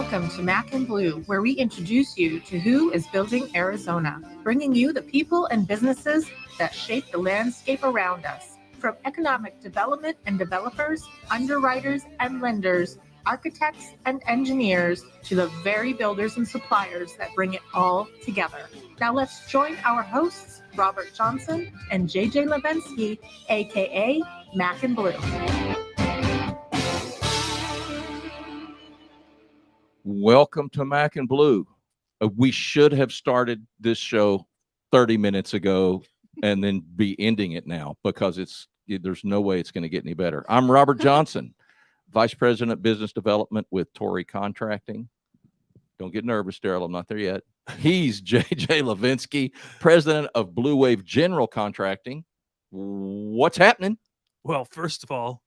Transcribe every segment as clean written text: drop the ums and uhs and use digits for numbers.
Welcome to Mac and Blue, where we introduce you to who is building Arizona, bringing you the people and businesses that shape the landscape around us. From economic development and developers, underwriters and lenders, architects and engineers, to the very builders and suppliers that bring it all together. Now let's join our hosts, Robert Johnson and JJ Levensky, aka Mac and Blue. Welcome to Mac and Blue. We should have started this show 30 minutes ago and then be ending it now because there's no way it's going to get any better. I'm Robert Johnson, Vice President Business Development with Torrey Contracting. Don't get nervous, Daryl. I'm not there yet. He's JJ Levensky, President of Blue Wave General Contracting. What's happening? Well, first of all,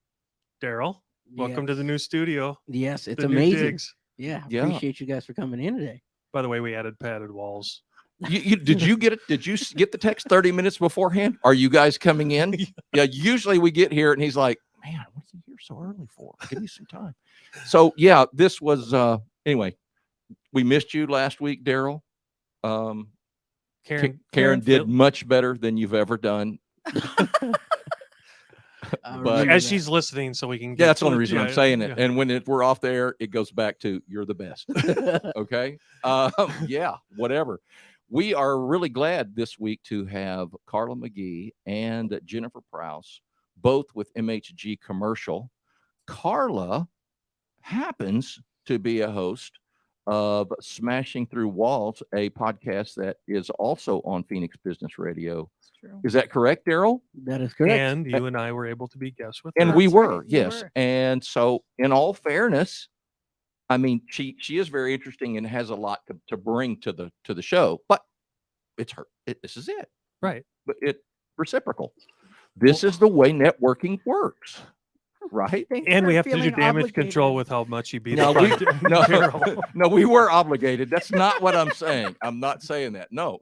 Daryl, welcome to the new studio. Yes, it's The new amazing. digs. Yeah, Yeah. appreciate you guys for coming in today. By the way, we added padded walls. Did you get it? Did you get the text 30 minutes beforehand? Are you guys coming in? Yeah, usually we get here and he's like, man, what's he here so early for? Give me some time. So yeah, this was anyway, we missed you last week, Daryl. Karen did much better than you've ever done. But as she's listening, so we can get yeah, that's the to only it. reason I'm saying it. And when we're off there, it goes back to you're the best. Okay. Yeah, whatever. We are really glad this week to have Carla Magee and Jennifer Prows, both with MHG Commercial. Carla happens to be a host of Smashing Through Walls, a podcast that is also on Phoenix Business Radio. True. Is that correct, Daryl? That is correct. And you and I were able to be guests with And her. we That's were, right, you yes. were. And so, in all fairness, I mean, she is very interesting and has a lot to bring to the show. But it's her. This is it, Right. but it reciprocal. This is the way networking works, right? And we have to do damage control with how much you beat No, up on Daryl. No, we were obligated. That's not what I'm saying. I'm not saying that. No.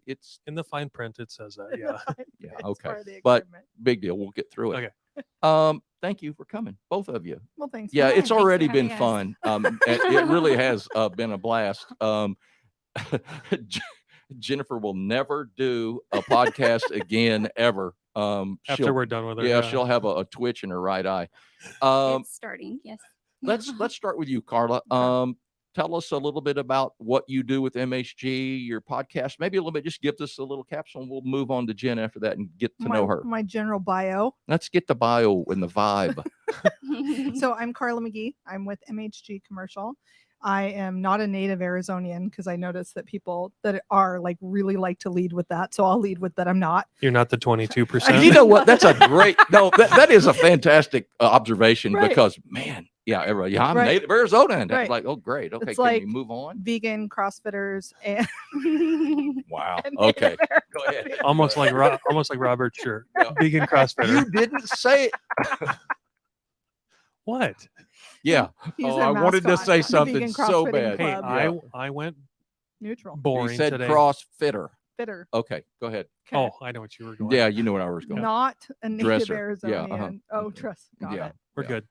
It's In the fine print, it says that. Yeah. yeah, okay. But big deal. We'll get through it. Okay. Thank you for coming, both of you. Well, thanks. Yeah, for it's having already us. been fun. It really has been a blast. Jennifer will never do a podcast again ever. After we're done with her. Yeah, she'll have a twitch in her right eye. It's starting, yes. Let's start with you, Carla. Tell us a little bit about what you do with MHG, your podcast, maybe a little bit. Just give us a little capsule, and we'll move on to Jen after that and get to know her. My general bio. Let's get the bio and the vibe. So I'm Carla Magee. I'm with MHG Commercial. I am not a native Arizonian because I noticed that people that are like really like to lead with that. So I'll lead with that I'm not. You're not the 22%. You know what? That's a great, no, that is a fantastic observation Right. because, man, yeah, everybody, yeah, I'm Right. native Arizona. And Right. like, oh, great. Okay, It's can like we move on? Vegan CrossFitters and Wow. and Okay. native Go ahead. almost like Robert's shirt. Yeah. Vegan CrossFitter. You didn't say it. What? Yeah. He's Oh, their I wanted to mascot, say the something Vegan so CrossFitting bad. Hey, Club. I went neutral. boring You said today. CrossFitter. Fitter. Okay, go ahead. Oh, I know what you were going. Yeah, you know where I was going. Not a native Dresser. Yeah, Arizonian. Oh, trust. Got Yeah. it. We're Yeah. good.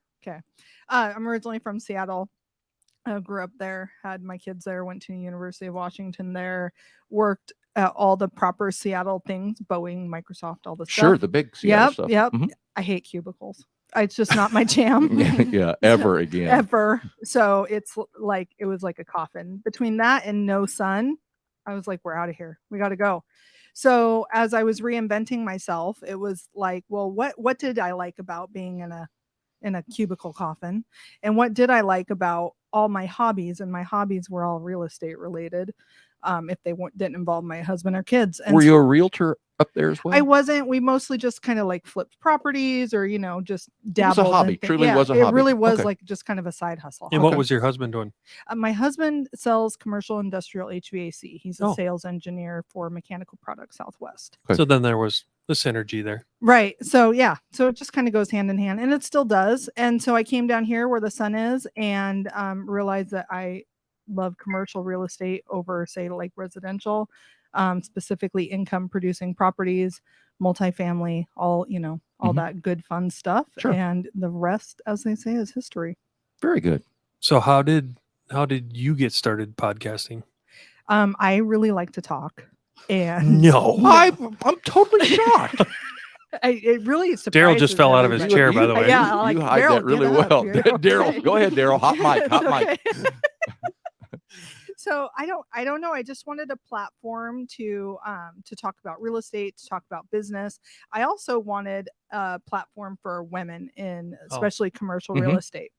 I'm originally from Seattle. I grew up there, had my kids there, went to the University of Washington there, worked at all the proper Seattle things, Boeing, Microsoft, all the Sure, stuff. the big Seattle stuff. Yep. Mhm. I hate cubicles. It's just not my jam. Yeah, ever again. Ever. So it's like, it was like a coffin. Between that and no sun, I was like, we're out of here. We got to go. So as I was reinventing myself, it was like, well, what did I like about being in a cubicle coffin? And what did I like about all my hobbies? And my hobbies were all real estate related. If they didn't involve my husband or kids. And Were you a realtor up there as well? I wasn't. We mostly just kind of like flipped properties or, just was a dabbled. hobby. in things. Truly was a It hobby. really was Okay. like just kind of a side hustle. And what was your husband doing? My husband sells commercial industrial HVAC. He's a Oh. sales engineer for Mechanical Products Southwest. Okay. So then there was the synergy there. Right. So yeah. So it just kind of goes hand in hand, and it still does. And so I came down here where the sun is, and realized that I love commercial real estate over, say, like residential, specifically income producing properties, multifamily, all all Mhm. that good fun stuff. Sure. And the rest, as they say, is history. Very good. So how did did you get started podcasting? I really like to talk, and No. I'm totally shocked. it really Daryl surprises just fell out of his everybody. chair, by the way. Yeah, you like, hide Daryl, that really get up, well. you're Daryl, okay. go ahead, Daryl. Hot mic, hot It's mic. okay. So I don't know. I just wanted a platform to talk about real estate, to talk about business. I also wanted a platform for women in especially commercial real Mhm. estate.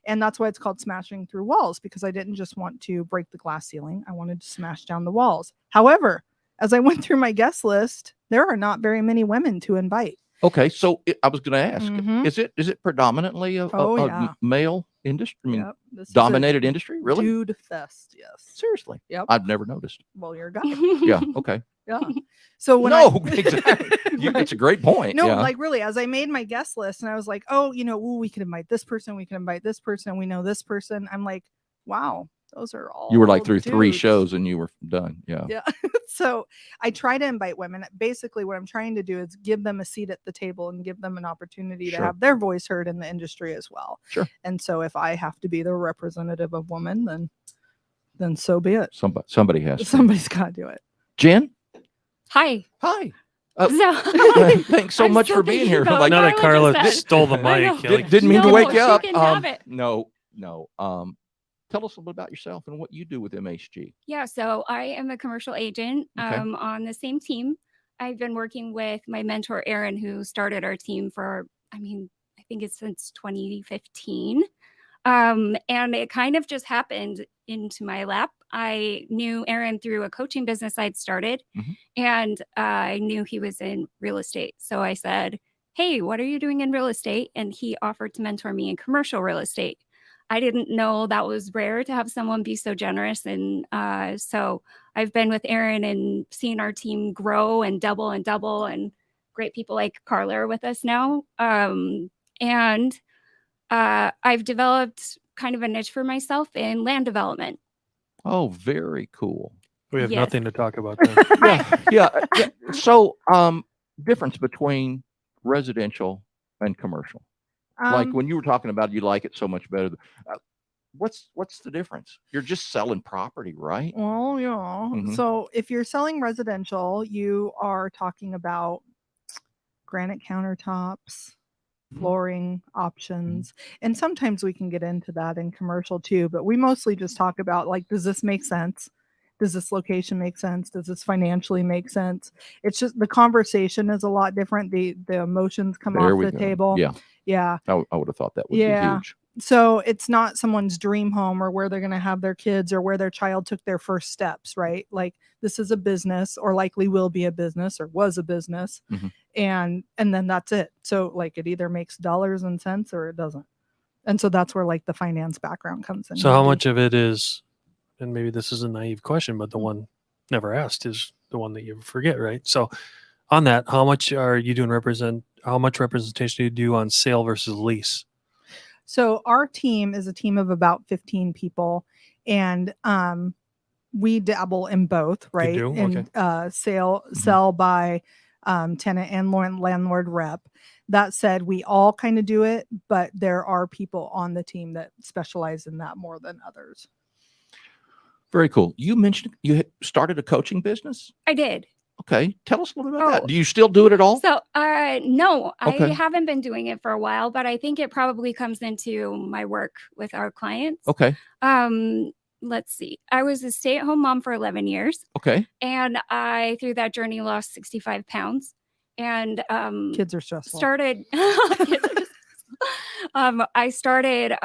And that's why it's called Smashing Through Walls, because I didn't just want to break the glass ceiling. I wanted to smash down the walls. However, as I went through my guest list, there are not very many women to invite. Okay, so I was going to ask: Mhm. is it predominantly a Yeah. male industry? I mean, Yep. This is a dominated industry? Really? dude fest. Yes. Seriously? Yep. I've never noticed. Well, you're a guy. Yeah. Okay. Yeah. So when No, exactly. Right. It's a great point. No, yeah. like really, as I made my guest list and I was like, oh, ooh, we could invite this person, we can invite this person, we know this person. I'm like, wow, those are all You were like through 3 dudes. shows and you were done. Yeah. Yeah. So I try to invite women. Basically, what I'm trying to do is give them a seat at the table and give them an opportunity to Sure. have their voice heard in the industry as well. Sure. And so if I have to be the representative of women, then so be it. Somebody has to. Somebody's got to do it. Jen? Hi. Hi. Thanks so I'm much still for being thinking here. about Like, Now that Carla Carla just said. stole the I know. mic. Like, didn't mean to No, wake you she up. can have it. No. Tell us a little bit about yourself and what you do with MHG. Yeah, so I am a commercial agent Okay. on the same team. I've been working with my mentor, Aaron, who started our team I think it's since 2015. And it kind of just happened into my lap. I knew Aaron through a coaching business I'd started, Mhm. and I knew he was in real estate. So I said, hey, what are you doing in real estate? And he offered to mentor me in commercial real estate. I didn't know that was rare to have someone be so generous. And so I've been with Aaron and seen our team grow and double, and great people like Carla are with us now. And I've developed kind of a niche for myself in land development. Oh, very cool. we have Yes. nothing to talk about then. Yeah. So, difference between residential and commercial. Like when you were talking about you like it so much better. What's the difference? You're just selling property, right? Well, yeah. Mhm. So if you're selling residential, you are talking about granite countertops, flooring options, and sometimes we can get into that in commercial too, but we mostly just talk about like, does this make sense? Does this location make sense? Does this financially make sense? It's just the conversation is a lot different. The emotions come There off we the go. table. Yeah, Yeah. I would have thought that would be Yeah. huge. So it's not someone's dream home or where they're going to have their kids or where their child took their first steps, right? Like this is a business, or likely will be a business, or was a business. Mhm. And then that's it. So like it either makes dollars and cents or it doesn't. And so that's where like the finance background comes in. So how handy. much of it is, and maybe this is a naive question, but the one never asked is the one that you forget, right? So on that, how much are you doing how much representation do you do on sale versus lease? So our team is a team of about 15 people, and we dabble in both, right? do? In Okay. sell by tenant and landlord rep. That said, we all kind of do it, but there are people on the team that specialize in that more than others. Very cool. You mentioned you had started a coaching business. I did. Okay, tell us a little bit about that. Oh. Do you still do it at all? So, no, Okay. I haven't been doing it for a while, but I think it probably comes into my work with our clients. Okay. Let's see. I was a stay-at-home mom for 11 years, Okay. and I, through that journey, lost 65 pounds. And Kids are stressful. started. I started,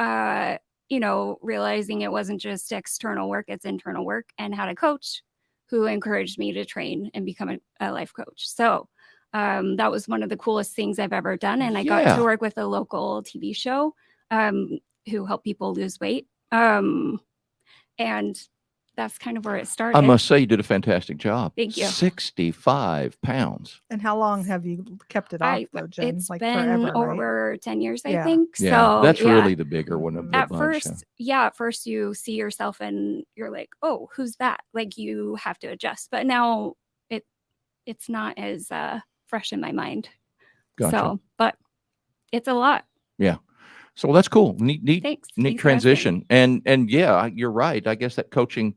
realizing it wasn't just external work; it's internal work, and had a coach who encouraged me to train and become a life coach. So that was one of the coolest things I've ever done. And I got Yeah. to work with a local TV show who helped people lose weight. And that's kind of where it started. I must say you did a fantastic job. Thank you. 65 pounds. And how long have you kept it off though, Jen? It's Like been forever, right? over 10 years, I Yeah. think. Yeah, So that's yeah. really the bigger one of the At bunch. first you see yourself and you're like, oh, who's that? Like you have to adjust. But now it's not as fresh in my mind. Gotcha. So, but it's a lot. Yeah. So that's cool. Neat, Thanks. neat Thanks for asking. transition. And yeah, you're right. I guess that coaching,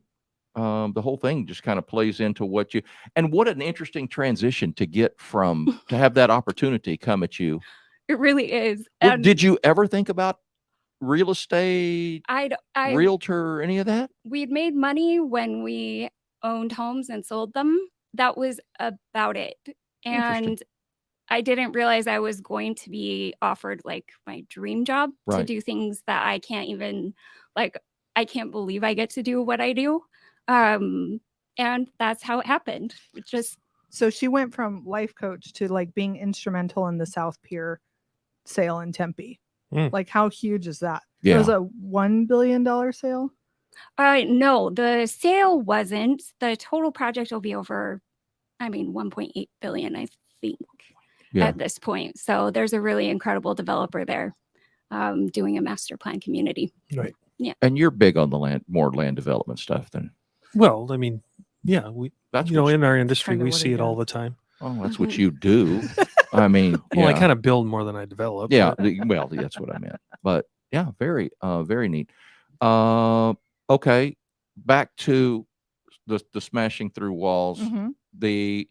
the whole thing just kind of plays into what you, and what an interesting transition to get from, to have that opportunity come at you. It really is. Well, And did you ever think about real estate, I realtor, any of that? we'd made money when we owned homes and sold them. That was about it. Interesting. And I didn't realize I was going to be offered like my dream job to Right. do things that I can't even, like, I can't believe I get to do what I do. And that's how it happened. It just, So she went from life coach to like being instrumental in the South Pier sale in Tempe. Mm. Like, how huge is that? Yeah. It was a $1 billion sale. no, the sale wasn't. The total project will be over, 1.8 billion, I think, Yeah. at this point. So there's a really incredible developer there doing a master plan community. Right. And you're big on the more land development stuff than Well, I mean, yeah, we that's you know what in our industry kinda we what see he it all does. the time. that's what you do. I mean, Well, I yeah. kind of build more than I develop. Yeah, but- well, that's what I meant. But yeah, very neat. Okay, back to the smashing through walls. Mhm. The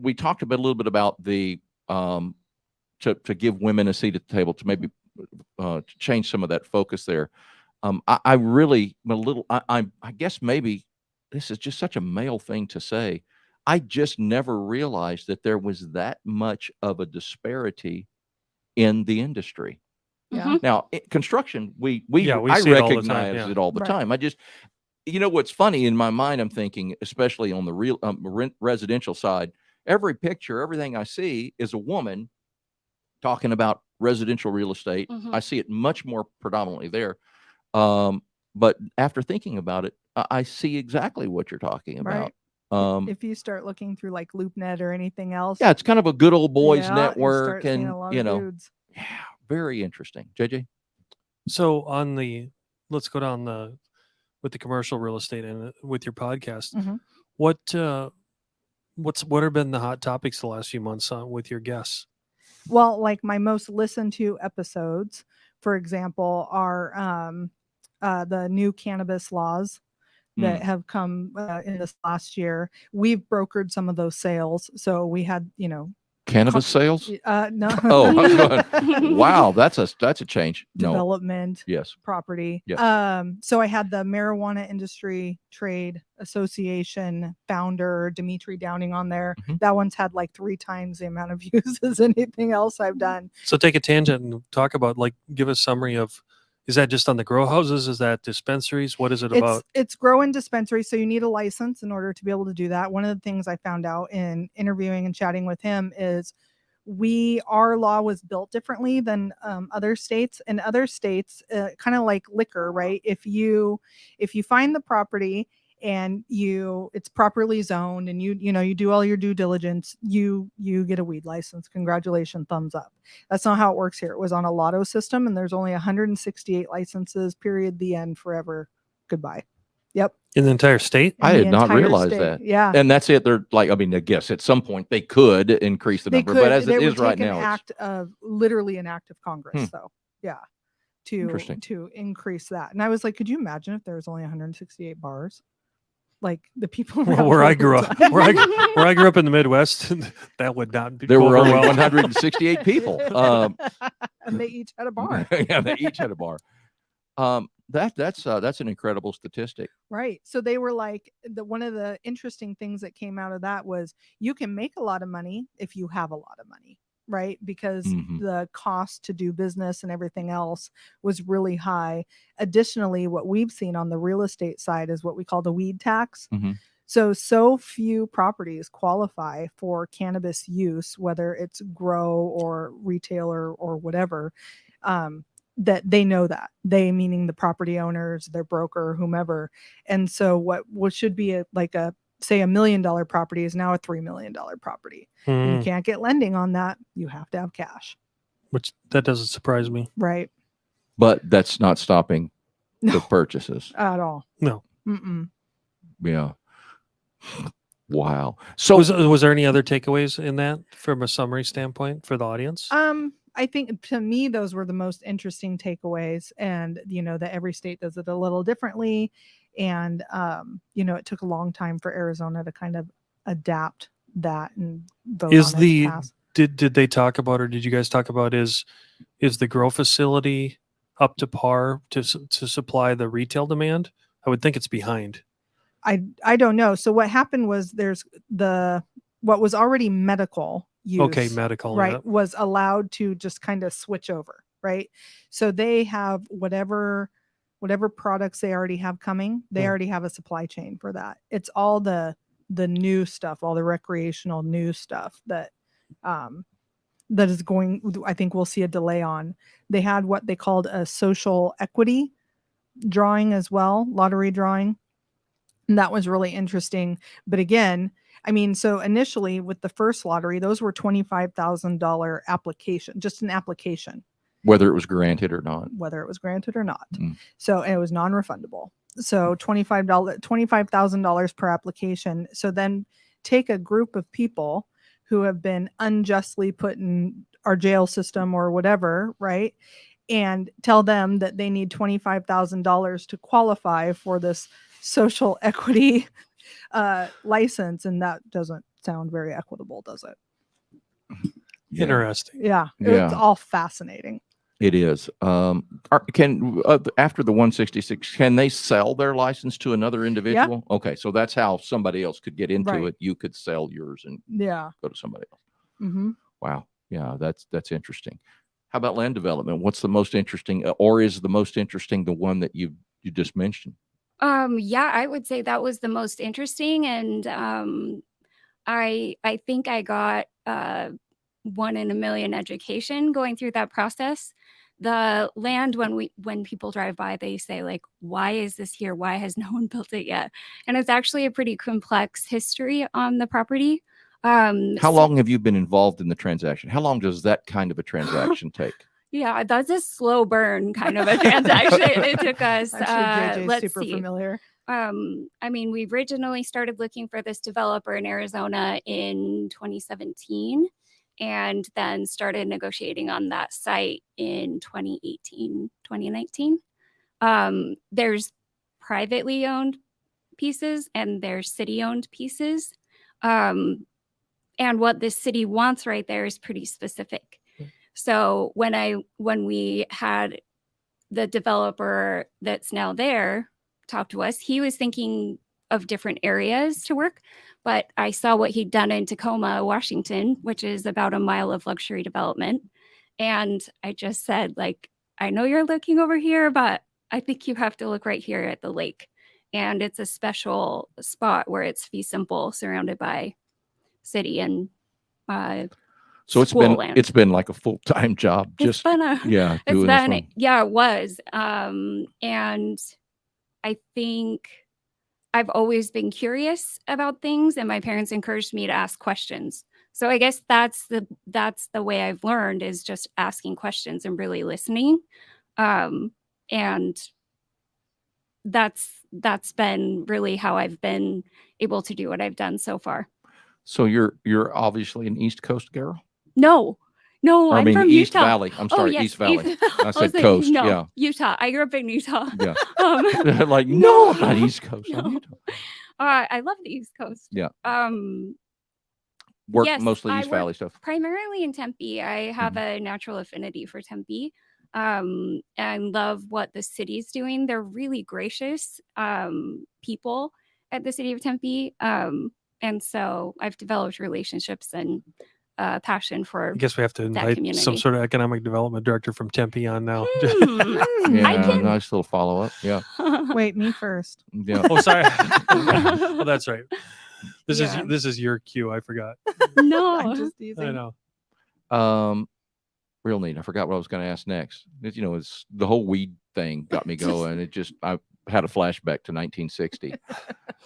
we talked a little bit about the to give women a seat at the table, to maybe to change some of that focus there. I really am a little. I guess maybe this is just such a male thing to say. I just never realized that there was that much of a disparity in the industry. Yeah. Mhm. Now, construction, Yeah, we I see it all the time, recognize yeah. it all the Right. time. I just, what's funny in my mind, I'm thinking, especially on the real residential side, every picture, everything I see is a woman talking about residential real estate. Mhm. I see it much more predominantly there. But after thinking about it, I see exactly what you're talking about. Right. If you start looking through like LoopNet or anything else, Yeah, it's kind of a good old boys yeah, you network, start seeing and a lot of dudes. yeah, very interesting. JJ. So let's go down with the commercial real estate and with your podcast. Mhm. What have been the hot topics the last few months with your guests? Well, like my most listened to episodes, for example, are the new cannabis laws that have come in this last year. We've brokered some of those sales, so we had, Cannabis sales? no. Oh, I was going, wow, that's a change. No. Development Yes. property. Yes. So I had the Marijuana Industry Trade Association founder Dimitri Downing on there. Mhm. That one's had like 3 times the amount of views as anything else I've done. So take a tangent and talk about, like, give a summary of, is that just on the grow houses? Is that dispensaries? What is it about? It's grow and dispensary, so you need a license in order to be able to do that. One of the things I found out in interviewing and chatting with him is our law was built differently than other states. In other states, kind of like liquor, right? If you find the property and it's properly zoned and you do all your due diligence, you get a weed license. Congratulations, thumbs up. That's not how it works here. It was on a lotto system, and there's only 168 licenses, period, the end, forever, goodbye. Yep. In the entire state? I In did the not entire realize state. that. Yeah. And that's it. They're like, I mean, I guess at some point they could increase the number, but as it is right now, literally an act of Congress. So yeah, Interesting. to increase that. And I was like, could you imagine if there was only 168 bars? Like the people Well, around where all I the grew up, time. where I grew up in the Midwest, that would not be. there go were over only well. 168 people. And they each had a bar. Yeah, they each had a bar. That's an incredible statistic. Right. So they were like, one of the interesting things that came out of that was you can make a lot of money if you have a lot of money, right? Because the cost to do business and everything else was really high. Additionally, what we've seen on the real estate side is what we call the weed tax. So few properties qualify for cannabis use, whether it's grow or retailer or whatever, that they know that. They meaning the property owners, their broker, whomever. And so what should be say $1 million property is now a $3 million property. And you can't get lending on that. You have to have cash. Which that doesn't surprise me. Right. But that's not stopping the No. purchases. At all. No. Mm-mm. Yeah. Wow. So Was there any other takeaways in that from a summary standpoint for the audience? I think to me, those were the most interesting takeaways, and, that every state does it a little differently. And, it took a long time for Arizona to kind of adapt that and vote Is on it to the pass. did they talk about, or did you guys talk about, is the grow facility up to par to supply the retail demand? I would think it's behind. I don't know. So what happened was there's what was already medical use, Okay, medical, right, yeah. was allowed to just kind of switch over, right? So they have whatever products they already have coming, they Hmm. already have a supply chain for that. It's all the new stuff, all the recreational new stuff that is going, I think we'll see a delay on. They had what they called a social equity drawing as well, lottery drawing. And that was really interesting. But again, I mean, so initially with the first lottery, those were $25,000 application, just an application, Whether it was granted or not. whether it was granted or not. Mm. So, and it was non-refundable. So $25,000 per application. So then take a group of people who have been unjustly put in our jail system or whatever, right? And tell them that they need $25,000 to qualify for this social equity license, and that doesn't sound very equitable, does it? Yeah, Interesting. Yeah, Yeah. it's all fascinating. it is. Can after the 166, can they sell their license to another individual? Okay, so that's how somebody else could get into Right. it. You could sell yours and Yeah. go to somebody else. Mm-hmm. Wow. Yeah, that's interesting. How about land development? What's the most interesting, or is the most interesting the one that you just mentioned? Yeah, I would say that was the most interesting, and I think I got 1 in a million education going through that process. The land, when people drive by, they say like, "Why is this here? Why has no one built it yet?" And it's actually a pretty complex history on the property. How long have you been involved in the transaction? How long does that kind of a transaction take? Yeah, that's a slow burn kind of a transaction. It took us. I'm sure JJ's let's super see. familiar. I mean, we originally started looking for this developer in Arizona in 2017, and then started negotiating on that site in 2018, 2019. There's privately owned pieces and there's city owned pieces. And what this city wants right there is pretty specific. So when we had the developer that's now there talk to us, he was thinking of different areas to work, but I saw what he'd done in Tacoma, Washington, which is about a mile of luxury development. And I just said, like, I know you're looking over here, but I think you have to look right here at the lake. And it's a special spot where it's fee simple, surrounded by city and So it's school been land. it's been like a full-time job. It's been a yeah, it's doing this been one. yeah, it was. And I think I've always been curious about things, and my parents encouraged me to ask questions. So I guess that's the way I've learned, is just asking questions and really listening. And that's been really how I've been able to do what I've done so far. So you're obviously an East Coast girl. No, Or, I I'm mean, from East Utah. Valley. I'm sorry, yes, East Valley. I was said like, coast. no, Yeah. Utah. I grew up in Utah. Yeah. Um, Like, no, I'm not East Coast. I'm no. Utah. I love the East Coast. Yeah. Work Yes, mostly I East work Valley stuff. primarily in Tempe. I have a natural affinity for Tempe. And love what the city's doing. They're really gracious people at the city of Tempe. And so I've developed relationships and passion for I guess we have to invite some community. sort of economic development director from Tempe on now. Yeah, nice little follow-up. Yeah. Wait, me first. Yeah. Oh, sorry. Oh, that's right. This Yeah. is your cue. I forgot. No. I'm just teasing. I know. Real neat. I forgot what I was going to ask next. It's the whole weed thing got me going. I had a flashback to 1960.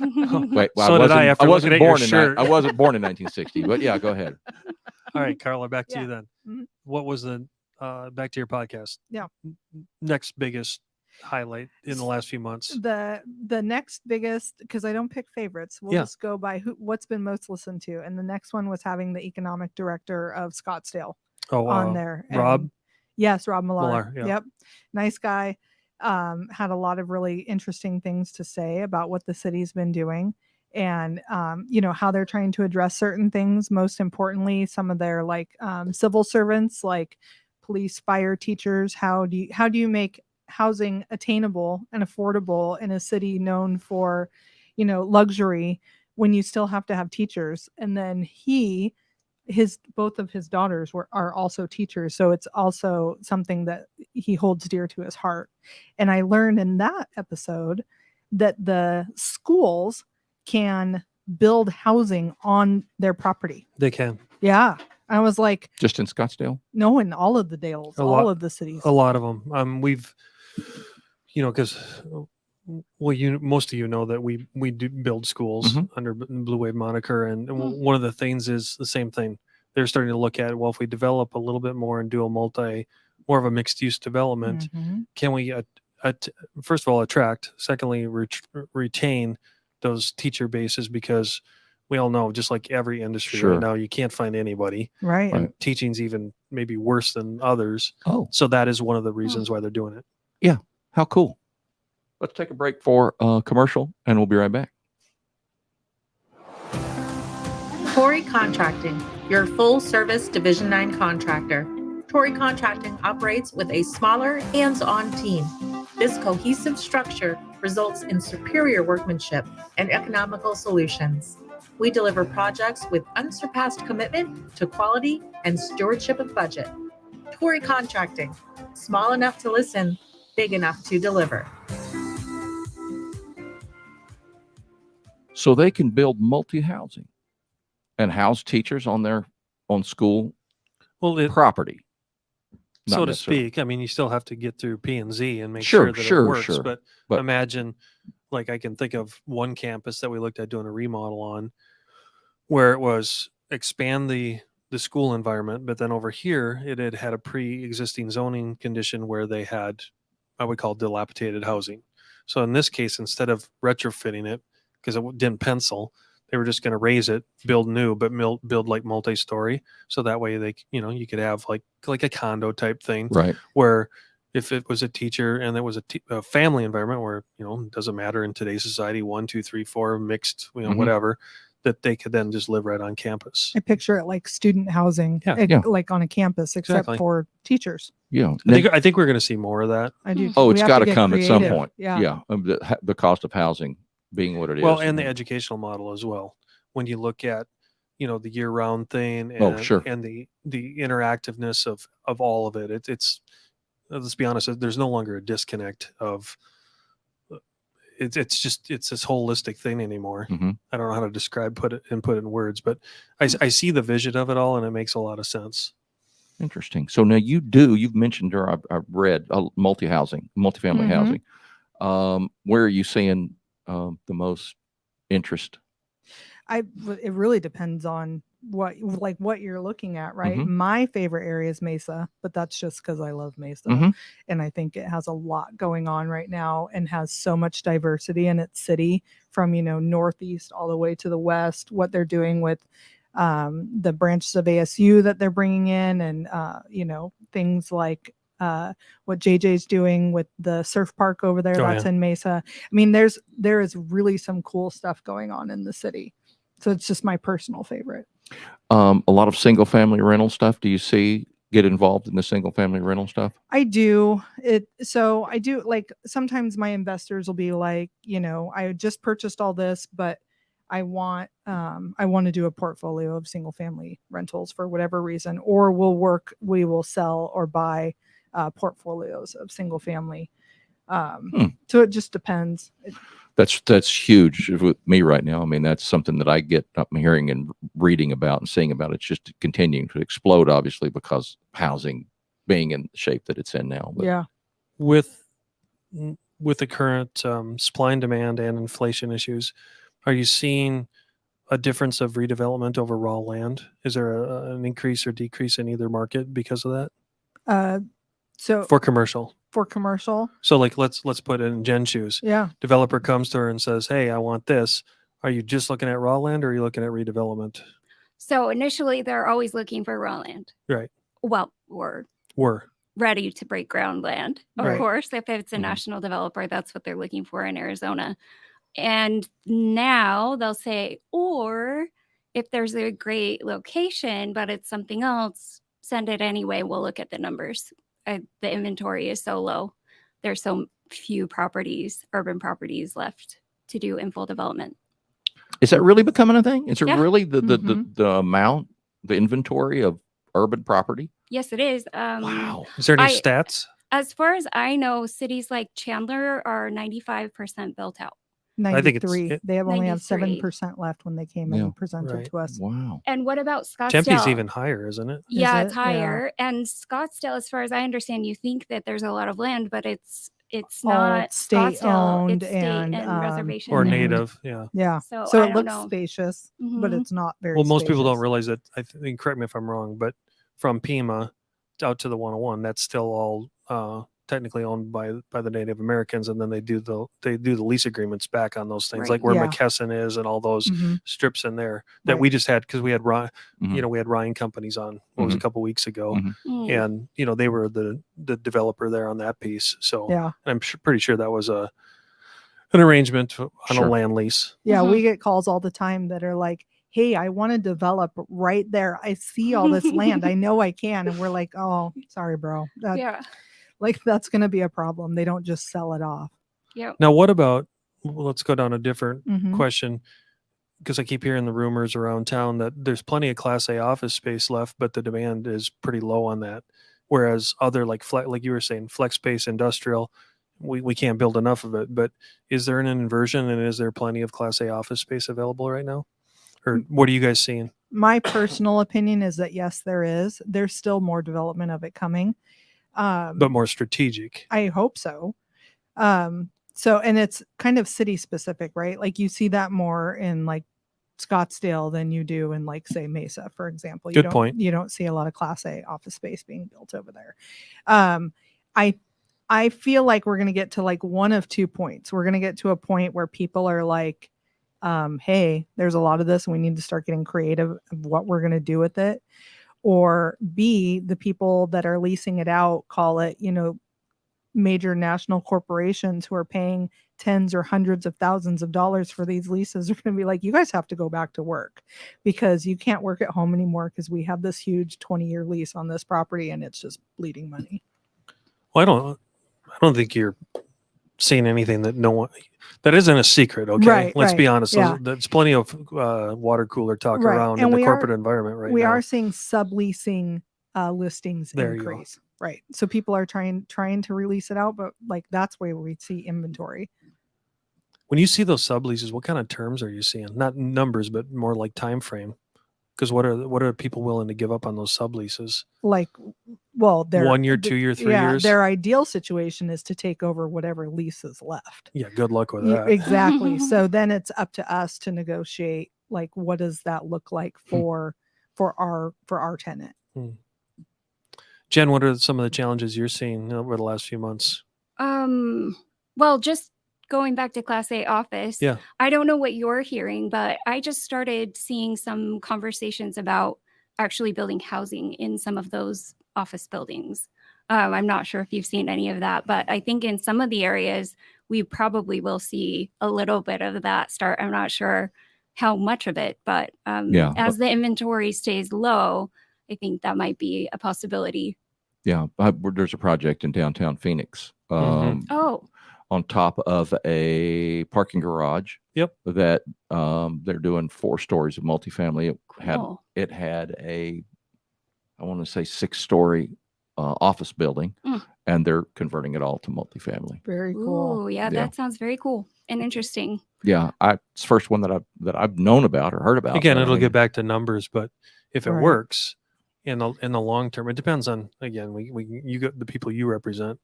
Wait, well, So did I, after I looking wasn't at your born in shirt. I wasn't born in 1960, but yeah, go ahead. All right, Carla, back to you Yeah. then. Mhm. What was the back to your podcast? Yeah. Next biggest highlight in the last few months? The next biggest, because I don't pick favorites, we'll Yeah. just go by what's been most listened to. And the next one was having the economic director of Scottsdale on there. Rob? And yes, Rob Millar. Millar, yeah. Yep. Nice guy. Had a lot of really interesting things to say about what the city's been doing and, how they're trying to address certain things. Most importantly, some of their civil servants, like police, fire, teachers. How do you make housing attainable and affordable in a city known for, luxury when you still have to have teachers? And then both of his daughters are also teachers, so it's also something that he holds dear to his heart. And I learned in that episode that the schools can build housing on their property. They can. Yeah. I was like, Just in Scottsdale? no, in all of the Dales, all of the cities. A lot of them. We've, because most of you know that we do build schools under Blue Wave moniker, and one of the things is the same thing. They're starting to look at, well, if we develop a little bit more and do more of a mixed use development, can we first of all attract, secondly retain those teacher bases, because we all know, just like every industry right now, you can't find anybody. Right. And teaching's even maybe worse than others. Oh, so that is one of the reasons why they're doing it. Yeah. How cool. Let's take a break for commercial and we'll be right back. Torrey Contracting, your full-service Division 9 contractor. Torrey Contracting operates with a smaller, hands-on team. This cohesive structure results in superior workmanship and economical solutions. We deliver projects with unsurpassed commitment to quality and stewardship of budget. Torrey Contracting, small enough to listen, big enough to deliver. So they can build multi-housing and house teachers on school property. So to speak. I mean, you still have to get through P&Z and make sure that it works. But imagine, like, I can think of one campus that we looked at doing a remodel on, where it was expand the school environment, but then over here it had a pre-existing zoning condition where they had, I would call, dilapidated housing. So in this case, instead of retrofitting it because it didn't pencil, they were just going to raise it, build new, but build like multi-story. So that way they, you could have like a condo type thing, right? Where if it was a teacher and it was a family environment where, it doesn't matter in today's society, 1, 2, 3, 4 mixed, whatever, that they could then just live right on campus. I picture it like student housing, like on a campus, except for teachers. Yeah. I think we're going to see more of that. I do. Oh, it's got to come at some point. Yeah. The cost of housing being what it is. Well, and the educational model as well. When you look at, the year-round thing and, and the interactiveness of all of it, it's let's be honest, there's no longer a disconnect of it's this holistic thing anymore. I don't know how to put it in words, but I see the vision of it all, and it makes a lot of sense. Interesting. So now you've mentioned, or I've read multifamily housing. Where are you seeing the most interest? It really depends on what you're looking at, right? My favorite area is Mesa, but that's just because I love Mesa, and I think it has a lot going on right now and has so much diversity in its city, from northeast all the way to the west. What they're doing with the branches of ASU that they're bringing in, and things like what JJ's doing with the surf park over there, that's in Mesa. I mean, there is really some cool stuff going on in the city. So it's just my personal favorite. A lot of single family rental stuff. Do you get involved in the single family rental stuff? I do. I do, like, sometimes my investors will be like, I just purchased all this, but I want to do a portfolio of single family rentals for whatever reason, or we will sell or buy portfolios of single family. So it just depends. That's huge with me right now. I mean, that's something that I'm hearing and reading about and seeing about. It's just continuing to explode, obviously, because housing being in the shape that it's in now. But yeah. With the current supply and demand and inflation issues, are you seeing a difference of redevelopment over raw land? Is there an increase or decrease in either market because of that? So for commercial. So like let's put it in Jen's shoes. Yeah. Developer comes to her and says, "Hey, I want this." Are you just looking at raw land, or are you looking at redevelopment? So initially, they're always looking for raw land. Right. Well, we're Were. ready to break ground land. Of Right. course, if it's a Mhm. national developer, that's what they're looking for in Arizona. And now they'll say, or if there's a great location, but it's something else, send it anyway. We'll look at the numbers. The inventory is so low. There's so few properties, urban properties left to do in full development. Is that really becoming a thing? Is it Yeah. really the Mhm. amount, the inventory of urban property? Yes, it is. Wow. Is there any I- stats? As far as I know, cities like Chandler are 95% built out. I think it's 93. They have only have 93. 7% left when they came Yeah. and presented Right. to us. Wow. And what about Scottsdale? Tempe's even higher, isn't it? Yeah, Is it's it? Yeah. higher. And Scottsdale, as far as I understand, you think that there's a lot of land, but it's All not state Scottsdale. owned It's state and, and reservation. Or Mhm. land. native? Yeah. Yeah. So So I it don't looks know. spacious, but Mhm. it's not very Well, most people don't spacious. realize that. I think, correct me if I'm wrong, but from Pima out to the 101, that's still all technically owned by the Native Americans, and then they do the lease agreements back on those things, Right. like where Yeah. McKesson is and all those Mhm. strips in there that Right. we just had because we had Ryan, Mhm. we had Ryan companies on what was a couple weeks ago, Mhm. Mm. and they were the developer there on that piece. So Yeah. I'm pretty sure that was an arrangement on Sure. a land lease. Yeah. Mhm. We get calls all the time that are like, hey, I want to develop right there. I see all this land. I know I can. And we're like, oh, sorry, bro. Yeah. That's going to be a problem. They don't just sell it off. Yep. Now, what about? Well, let's go down a different Mhm. question, because I keep hearing the rumors around town that there's plenty of Class A office space left, but the demand is pretty low on that. Whereas other like you were saying, flex space industrial, we can't build enough of it. But is there an inversion, and is there plenty of Class A office space available right now? Or what are you guys seeing? My personal opinion is that yes, there is. There's still more development of it coming. But more strategic. I hope so. So, and it's kind of city specific, right? Like you see that more in like Scottsdale than you do in like say Mesa, for example. Good point. You don't see a lot of Class A office space being built over there. I feel like we're going to get to like one of 2 points. We're going to get to a point where people are like, hey, there's a lot of this and we need to start getting creative of what we're going to do with it. Or B, the people that are leasing it out call it, major national corporations who are paying tens or hundreds of thousands of dollars for these leases are going to be like, you guys have to go back to work because you can't work at home anymore because we have this huge 20-year lease on this property and it's just bleeding money. Well, I don't think you're seeing anything that isn't a secret. Okay, let's be honest. Yeah. There's plenty of water cooler talk Right. around And in the we corporate are- environment right we now. are seeing subleasing listings There you go. increase. Right. So people are trying to release it out, but like that's where we see inventory. When you see those subleases, what kind of terms are you seeing? Not numbers, but more like time frame. Because what are people willing to give up on those subleases? Like, well, 1 year, 2 year, 3 years? Their ideal situation is to take over whatever lease is left. Yeah, good luck with Yeah, that. exactly. So then it's up to us to negotiate. Like, what does that look like for our tenant? Jen, what are some of the challenges you're seeing over the last few months? Well, just going back to Class A office, Yeah. I don't know what you're hearing, but I just started seeing some conversations about actually building housing in some of those office buildings. I'm not sure if you've seen any of that, but I think in some of the areas, we probably will see a little bit of that start. I'm not sure how much of it, but Yeah. as the inventory stays low, I think that might be a possibility. Yeah. There's a project in downtown Phoenix. Mhm. Oh, On top of a parking garage. Yep. That they're doing 4 stories of multifamily. cool. It had I want to say 6-story office building, Mm. and they're converting it all to multifamily. Very cool. Ooh, yeah, Yeah. that sounds very cool and interesting. Yeah, it's the first one that I've known about or heard about. Again, but I it'll mean, get back to numbers, but if it Right. works in the long term, it depends on, again, you got the people you represent,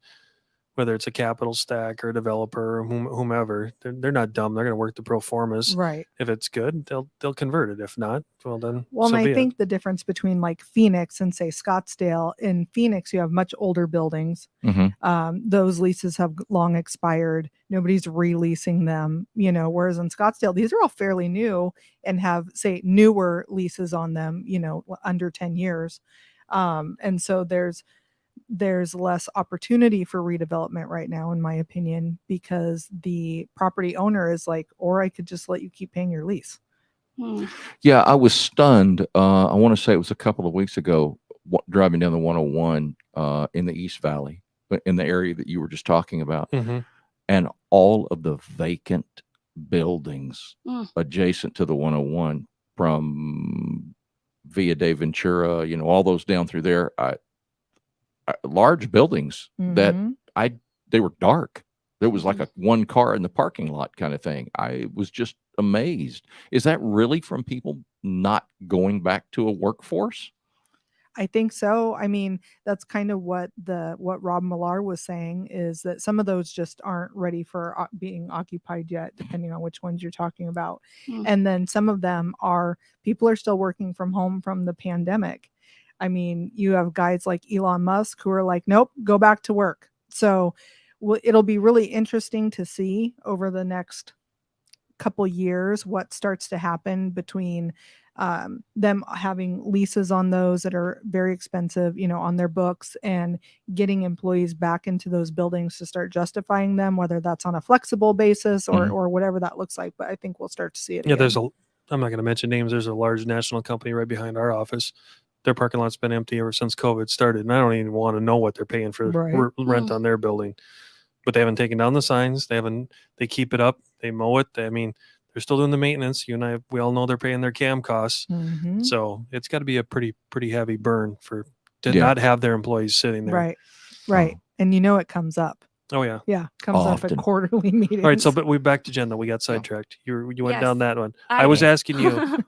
whether it's a capital stack or a developer or whomever. They're not dumb. They're going to work the pro formas. Right. If it's good, they'll convert it. If not, well then. Well, so and be I it. think the difference between like Phoenix and say Scottsdale, in Phoenix, you have much older buildings. mhm. Those leases have long expired. Nobody's releasing them, whereas in Scottsdale, these are all fairly new and have say newer leases on them, under 10 years. And so there's less opportunity for redevelopment right now, in my opinion, because the property owner is like, or I could just let you keep paying your lease. Yeah, I was stunned. I want to say it was a couple of weeks ago, driving down the 101 in the East Valley, but in the area that you were just talking about, and all of the vacant buildings adjacent to the 101 from Via de Ventura, all those down through there, large buildings that they were dark. There was like a one car in the parking lot kind of thing. I was just amazed. Is that really from people not going back to a workforce? I think so. I mean, that's kind of what Rob Millar was saying, is that some of those just aren't ready for being occupied yet, depending on which ones you're talking about. And then some of them people are still working from home from the pandemic. I mean, you have guys like Elon Musk who are like, nope, go back to work. So it'll be really interesting to see over the next couple years what starts to happen between them having leases on those that are very expensive, on their books, and getting employees back into those buildings to start justifying them, whether that's on a flexible basis or whatever that looks like. But I think we'll start to see it again. I'm not going to mention names. There's a large national company right behind our office. Their parking lot's been empty ever since COVID started, and I don't even want to know what they're paying for rent on their building. But they haven't taken down the signs. They keep it up. They mow it. They're still doing the maintenance. You and I, we all know they're paying their CAM costs. So it's got to be a pretty heavy burn to not have their employees sitting there. Right. And it comes up. Oh yeah. Yeah. Comes Often. up at quarterly meetings. All right. So, but we back to Jen though. We got sidetracked. You went down that one. I was did. asking you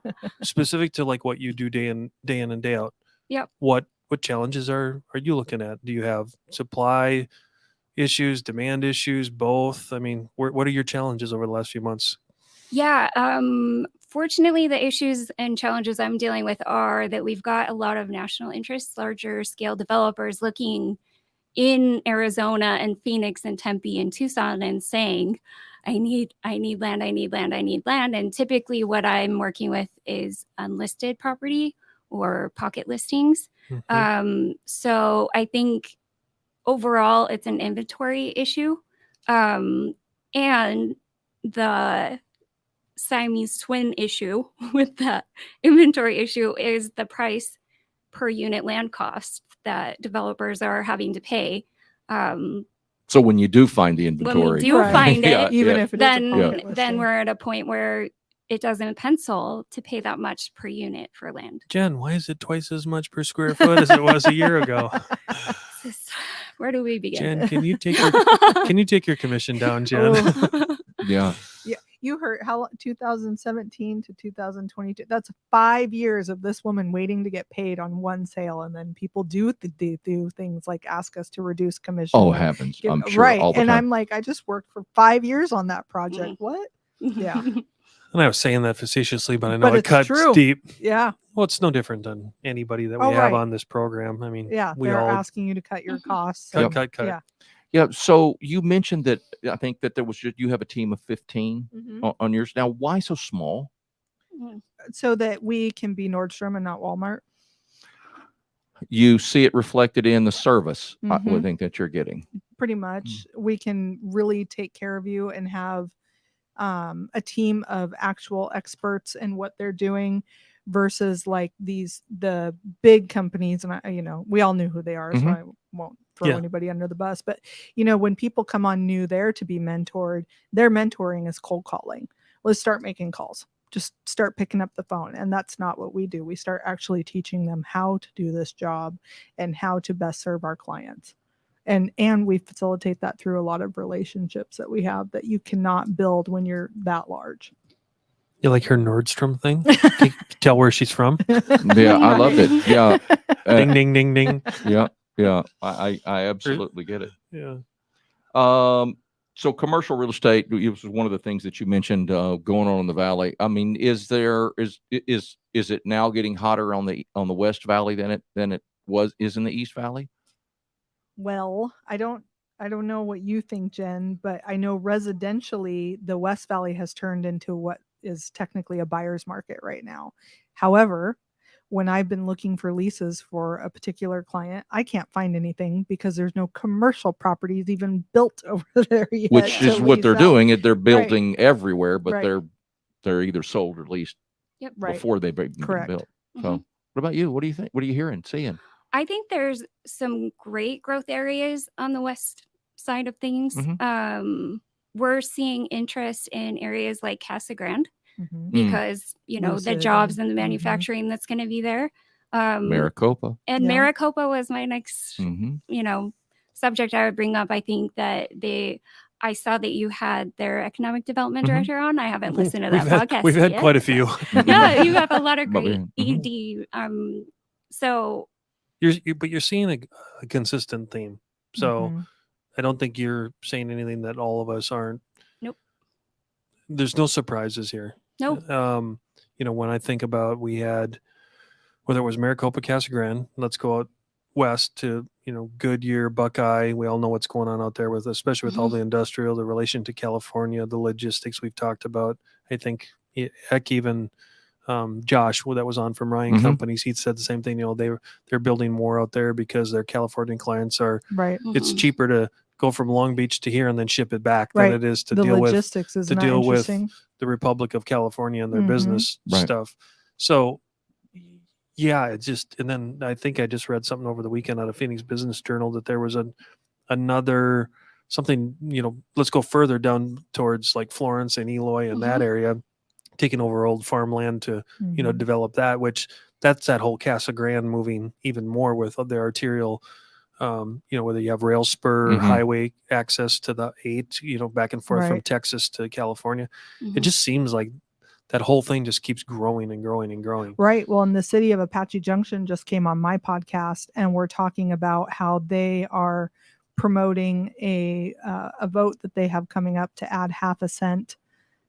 specific to like what you do day in and day out. Yep. What challenges are you looking at? Do you have supply issues, demand issues, both? I mean, what are your challenges over the last few months? Yeah. Fortunately, the issues and challenges I'm dealing with are that we've got a lot of national interests, larger scale developers looking in Arizona and Phoenix and Tempe and Tucson and saying, I need land, I need land, I need land. And typically what I'm working with is unlisted property or pocket listings. So I think overall it's an inventory issue. And the Siamese twin issue with the inventory issue is the price per unit land cost that developers are having to pay. So when you do find the inventory, when we do find it, even if it is a pocket then listing. we're at a point where it doesn't pencil to pay that much per unit for land. Jen, why is it twice as much per square foot as it was a year ago? Where do we begin? Jen, can you take your commission down, Jen? yeah. You heard how 2017 to 2022. That's 5 years of this woman waiting to get paid on one sale, and then people do things like ask us to reduce commission. Oh, it happens. I'm sure. Right, all the and time. I'm like, I just worked for 5 years on that project. What? Yeah. And I was saying that facetiously, but I know it it's cuts true. deep. Yeah. Well, it's no different than anybody that we have on this program. I mean, Yeah, we they're all asking you to cut your costs. cut. Yeah. Yeah. So you mentioned that I think that you have a team of 15 on yours. Now, why so small? So that we can be Nordstrom and not Walmart. You see it reflected in the service, I would think, that you're getting. Pretty much. We can really take care of you and have a team of actual experts in what they're doing versus like the big companies. And we all knew who they are, so I won't throw anybody under the bus. But when people come on new there to be mentored, their mentoring is cold calling. Let's start making calls. Just start picking up the phone. And that's not what we do. We start actually teaching them how to do this job and how to best serve our clients. And we facilitate that through a lot of relationships that we have that you cannot build when you're that large. You like her Nordstrom thing? Can you tell where she's from? Yeah, I loved it. Yeah. Ding, ding, ding, ding. Yeah. Yeah. I absolutely get it. Yeah. So commercial real estate, it was one of the things that you mentioned going on in the valley. I mean, is it now getting hotter on the West Valley than it is in the East Valley? Well, I don't know what you think, Jen, but I know residentially the West Valley has turned into what is technically a buyer's market right now. However, when I've been looking for leases for a particular client, I can't find anything because there's no commercial properties even built over there yet. Which to is what lease they're out. doing. They're building everywhere, but Right. they're either sold or leased Yep. Right. before they've been Correct. built. So, Mhm. what about you? What do you think? What are you hearing, seeing? I think there's some great growth areas on the west side of things. Mhm. We're seeing interest in areas like Casa Grande Mhm. because, you know, the Lucid jobs and the mhm. manufacturing that's going to be there. Maricopa. And Yeah. Maricopa was my next, Hmm. you know, subject I would bring up. I think that I saw that you had their economic development Mhm. director on. I haven't listened to that We've had, podcast we've had yet, quite a few. but- yeah, you have a lot of But great yeah. ED. So But you're seeing a consistent theme. So Mhm. I don't think you're saying anything that all of us aren't. Nope. There's no surprises here. no, You know, when I think about we had whether it was Maricopa, Casa Grande, let's go out west to, you know, Goodyear, Buckeye. We all know what's going on out there with, especially with all the industrial, the relation to California, the logistics we've talked about. I think heck, even Josh, that was on from Ryan Mhm. Companies, he said the same thing. You know, they're building more out there because their Californian clients are. Right. It's Mhm. cheaper to go from Long Beach to here and then ship it back Right. than it is to The deal with logistics is to not deal with interesting. the Republic of California and their Mhm. business Right. stuff. So, yeah, it's just. And then I think I just read something over the weekend out of Phoenix Business Journal that there was another something. You know, let's go further down towards like Florence and Eloy and that area, taking over old farmland to you know Mhm. develop that. Which that's that whole Casa Grande moving even more with their arterial. You know, whether you have rail spur, Mhm. highway access to the 8, you know, back and forth from Right. Texas to California. It Mhm. just seems like that whole thing just keeps growing and growing and growing. Right. Well, and the city of Apache Junction just came on my podcast, and we're talking about how they are promoting a vote that they have coming up to add 0.5 cent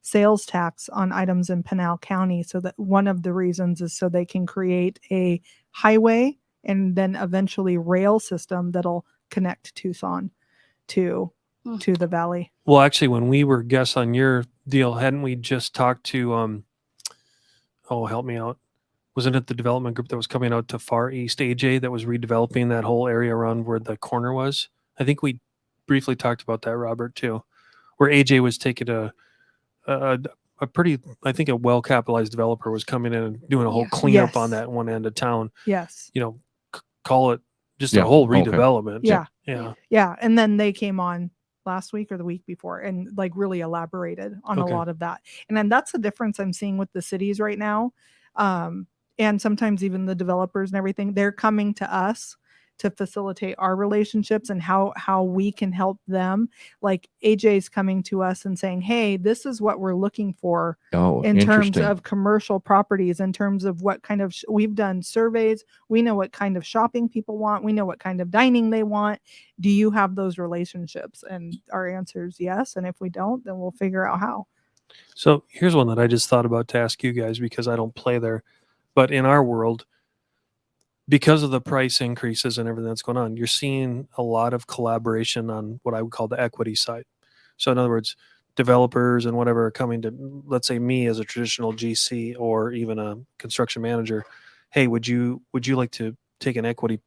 sales tax on items in Pinal County. So that one of the reasons is so they can create a highway and then eventually rail system that'll connect Tucson to the valley. Well, actually, when we were guests on your deal, hadn't we just talked to oh, help me out. Wasn't it the development group that was coming out to Far East AJ that was redeveloping that whole area around where the corner was? I think we briefly talked about that, Robert, too, where AJ was taking a pretty, I think a well capitalized developer was coming in and doing a whole Yeah. cleanup on Yes. that one end of town. Yes. You know, call it just Yeah, a whole okay. redevelopment. Yeah. Yeah. Yeah. And then they came on last week or the week before and like really elaborated on Okay. a lot of that. And then that's the difference I'm seeing with the cities right now. And sometimes even the developers and everything, they're coming to us to facilitate our relationships and how we can help them. Like AJ's coming to us and saying, hey, this is what we're looking for Oh, in terms interesting. of commercial properties, in terms of what kind of we've done surveys. We know what kind of shopping people want. We know what kind of dining they want. Do you have those relationships? And our answer is yes. And if we don't, then we'll figure out how. So here's one that I just thought about to ask you guys because I don't play there. But in our world, because of the price increases and everything that's going on, you're seeing a lot of collaboration on what I would call the equity side. So in other words, developers and whatever are coming to, let's say me as a traditional GC or even a construction manager, hey, would you like to take an equity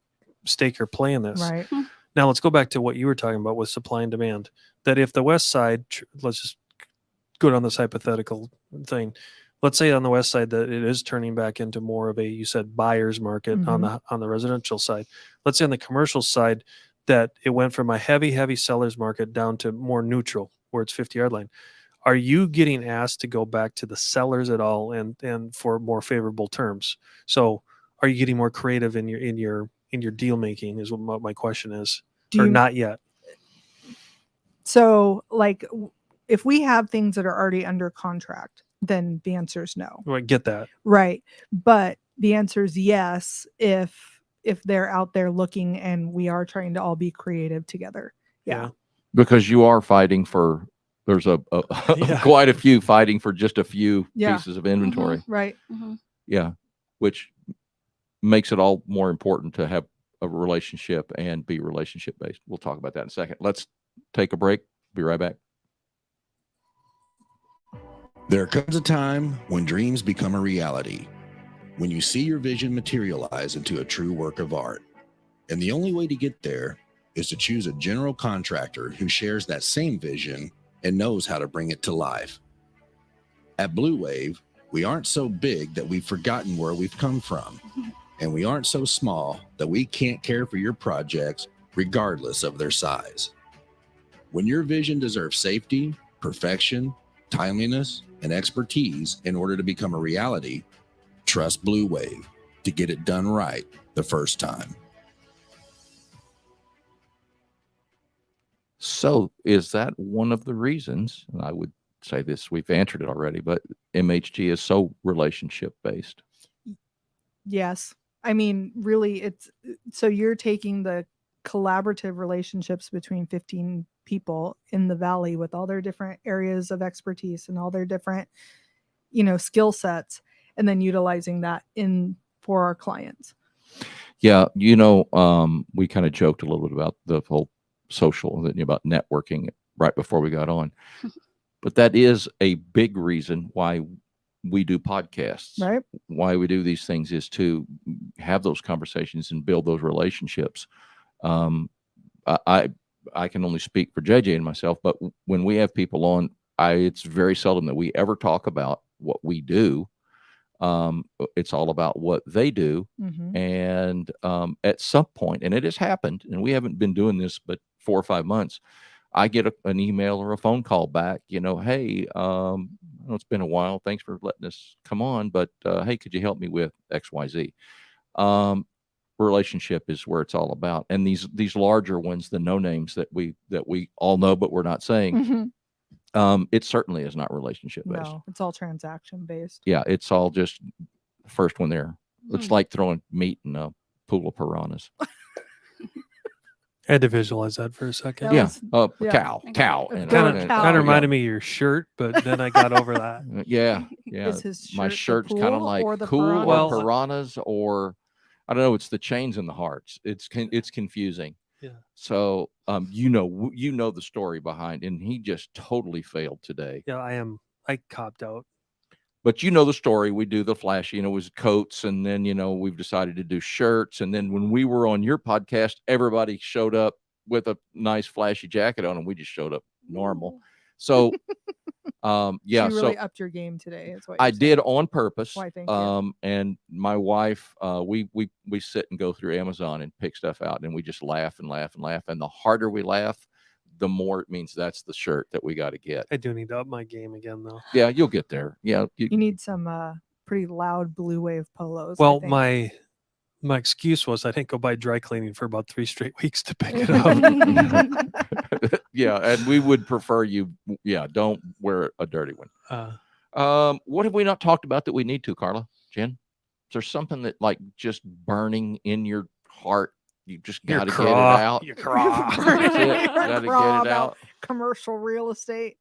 stake or play in this? Right. Now let's go back to what you were talking about with supply and demand. That if the west side, let's just go down this hypothetical thing. Let's say on the west side that it is turning back into more of a, you said, buyer's market on the residential side. Let's say on the commercial side that it went from a heavy seller's market down to more neutral, where it's 50-yard line. Are you getting asked to go back to the sellers at all and for more favorable terms? So are you getting more creative in your deal making is what my question is, or not yet? So like if we have things that are already under contract, then the answer is no. I get that. Right. But the answer is yes if they're out there looking and we are trying to all be creative together. Yeah. Because you are fighting for, there's Yeah. quite a few fighting for just a few Yeah. pieces of inventory. Right. Yeah. Which makes it all more important to have a relationship and be relationship based. We'll talk about that in a second. Let's take a break. Be right back. There comes a time when dreams become a reality. when you see your vision materialize into a true work of art. And the only way to get there is to choose a general contractor who shares that same vision and knows how to bring it to life. At Blue Wave, we aren't so big that we've forgotten where we've come from, and we aren't so small that we can't care for your projects regardless of their size. When your vision deserves safety, perfection, timeliness, and expertise in order to become a reality, trust Blue Wave to get it done right the first time. So is that one of the reasons, and I would say this, we've answered it already, but MHG is so relationship based? Yes. I mean, really, it's so you're taking the collaborative relationships between 15 people in the valley with all their different areas of expertise and all their different, skill sets, and then utilizing that for our clients. Yeah. We kind of joked a little bit about the whole social, about networking right before we got on. But that is a big reason why we do podcasts, Right. why we do these things, is to have those conversations and build those relationships. I can only speak for JJ and myself, but when we have people on, it's very seldom that we ever talk about what we do. It's all about what they do. Mm-hmm. And at some point, and it has happened, and we haven't been doing this but 4 or 5 months, I get an email or a phone call back, hey, I know it's been a while. Thanks for letting us come on, but hey, could you help me with XYZ? Relationship is where it's all about. And these larger ones, the no names that we all know, but we're not saying, Mm-hmm. it certainly is not relationship based. No, it's all transaction based. Yeah, it's all just first one there. It's like throwing meat in a pool of piranhas. I had to visualize that for a second. That Yeah, was- cow. It's And, going and- cow. Kind yeah. of reminded me of your shirt, but then I got over that. Yeah. Is his My shirt the shirt's kind of pool like or the cool piranhas? or Well, piranhas, or I don't know. It's the chains and the hearts. It's confusing. Yeah. So you know the story behind, and he just totally failed today. Yeah, I copped out. But you know the story. We do the flashy, it was coats, and then we've decided to do shirts, and then when we were on your podcast, everybody showed up with a nice flashy jacket on, and we just showed up normal. So yeah, She so really upped your game today. Is what I you're did saying. on purpose. Why, thank you. And my wife, we sit and go through Amazon and pick stuff out, and we just laugh and laugh and laugh. And the harder we laugh, the more it means that's the shirt that we got to get. I do need to up my game again, though. Yeah, you'll get there. Yeah, You need some pretty loud Blue Wave polos. Well, I think. my excuse was I didn't go buy dry cleaning for about 3 straight weeks to pick it up. yeah, and we would prefer you. Yeah, don't wear a dirty one. What have we not talked about that we need to, Carla? Jen, is there something that like just burning in your heart? You just got to get it out. Your craw. That's it. Got to Craw get it out. Commercial real estate.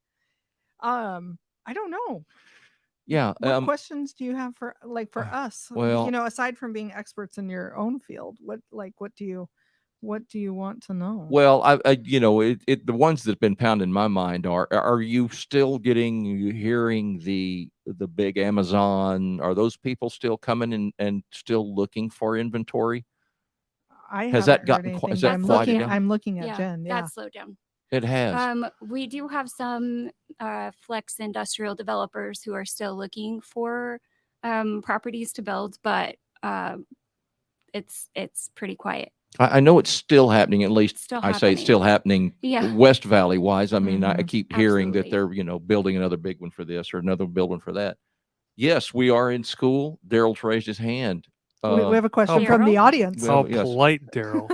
I don't know. Yeah. What questions do you have for us? Well, aside from being experts in your own field, what do you want to know? Well, I the ones that have been pounding in my mind are you still hearing the big Amazon? Are those people still coming and still looking for inventory? Has that gotten is that I'm quieted looking, down? I'm looking at Jen. Yeah. That slowed down. It has. We do have some flex industrial developers who are still looking for properties to build, but it's pretty quiet. I know it's still happening. At least Still I say it's still happening. Yeah. West Valley wise. I mean, I Mhm. keep hearing that Absolutely. they're building another big one for this or another building for that. Yes, we are in school. Daryl's raised his hand. We have a question Oh, from the Daryl? audience. Well, How yes. polite, Daryl.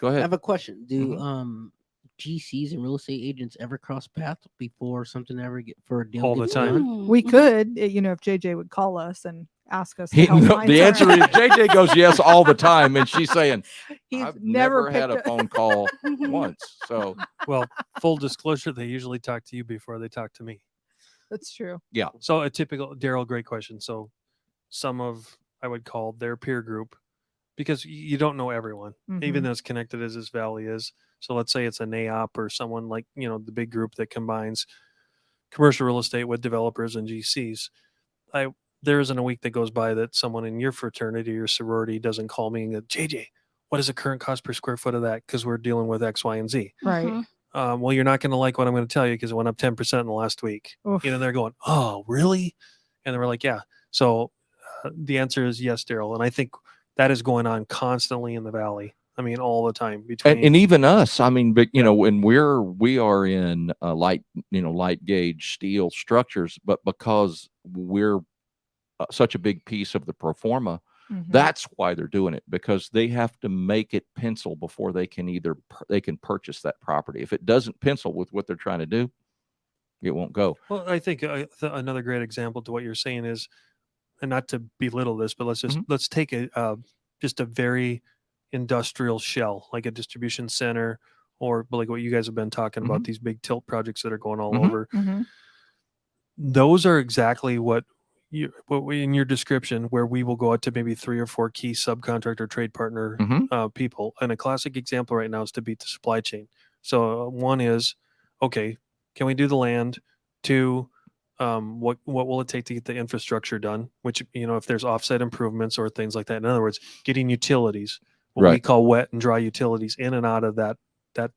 Go I ahead. have a question. Do Mhm. GCs and real estate agents ever cross paths before something ever for a deal All the gets time. done? We could, if JJ would call us and ask us. To He, help no, find the answer something. is JJ goes yes all the time, and she's saying He's I've never had a picked phone call once. So Well, full disclosure, they usually talk to you before they talk to me. That's true. So a typical Daryl, great question. So some of I would call their peer group, because you don't know everyone, even Mhm. as connected as this valley is. So let's say it's a NAOP or someone like, the big group that combines commercial real estate with developers and GCs. there isn't a week that goes by that someone in your fraternity or sorority doesn't call me and go, JJ, what is the current cost per square foot of that? Because we're dealing with X, Y, and Z. Right. Mhm. Well, you're not going to like what I'm going to tell you because it went up 10% in the last week. Oof. You know, they're going, oh, really? And then we're like, yeah. So the answer is yes, Daryl. And I think that is going on constantly in the Valley. I mean, all the time between. And even us, I mean, but you Yeah. know, when we are in light gauge steel structures, but because we're such a big piece of the pro forma, Mhm. that's why they're doing it, because they have to make it pencil before they can they can purchase that property. If it doesn't pencil with what they're trying to do, it won't go. Well, I think another great example to what you're saying is, and not to belittle this, but let's take just a very industrial shell, like a distribution center, or like what you guys have been talking about, these big tilt projects that are going all over. Mhm. Those are exactly what in your description, where we will go out to maybe 3 or 4 key subcontractor trade partner people. And a classic example right now is to beat the supply chain. So one is, okay, can we do the land? 2, what will it take to get the infrastructure done? Which, if there's offsite improvements or things like that. In other words, getting utilities, what we Right. call wet and dry utilities, in and out of that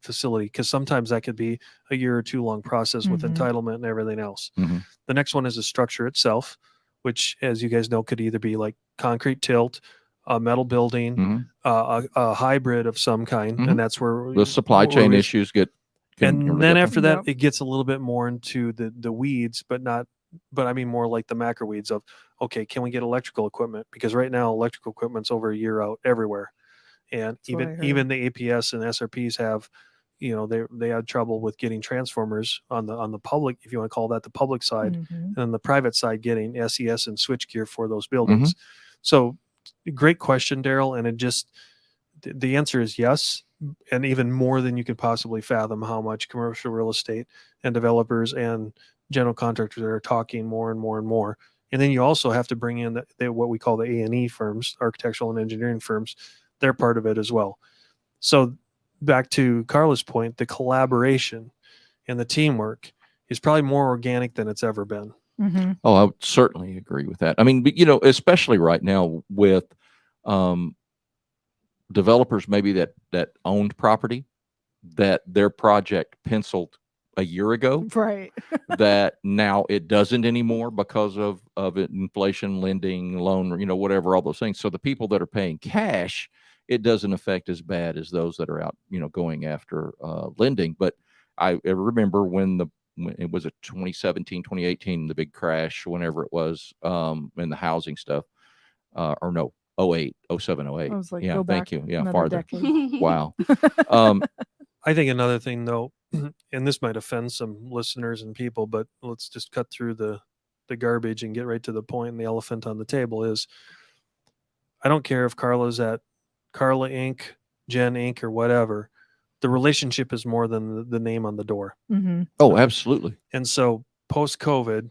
facility, because sometimes that could be a year or 2 long process with Mhm. entitlement and everything else. Mhm. The next one is the structure itself, which, as you guys know, could either be like concrete tilt, a metal building, Mhm. a hybrid of some kind, Mhm. and that's where The supply chain issues can and then after that, Yep. it gets a little bit more into the weeds, but I mean more like the macro weeds of, okay, can we get electrical equipment? Because right now electrical equipment's over a year out everywhere. And That's what I even heard. the APS and SRPs have, they had trouble with getting transformers on the public, if you want to call that the public side, Mhm. and then the private side getting SES and switchgear for those buildings. So great question, Daryl. And it just, the answer is yes, and even more than you could possibly fathom how much commercial real estate and developers and general contractors are talking more and more and more. And then you also have to bring in what we call the A&E firms, architectural and engineering firms. They're part of it as well. So back to Carla's point, the collaboration and the teamwork is probably more organic than it's ever been. Mhm. Oh, I would certainly agree with that. I mean, but, especially right now with developers maybe that owned property, that their project penciled a year ago, Right. that now it doesn't anymore because of inflation, lending, loan, whatever, all those things. So the people that are paying cash, it doesn't affect as bad as those that are out, going after lending. But I remember when it was a 2017, 2018, the big crash, whenever it was, in the housing stuff, or no, 08, 07, 08. I was like, Yeah, go thank back you. Yeah, another farther. decade. Wow. Um, I think another thing, though, and this might offend some listeners and people, but let's just cut through the garbage and get right to the point. And the elephant on the table is, I don't care if Carla's at Carla Inc., Jen Inc., or whatever. The relationship is more than the name on the door. Mhm. oh, absolutely. And so post-COVID,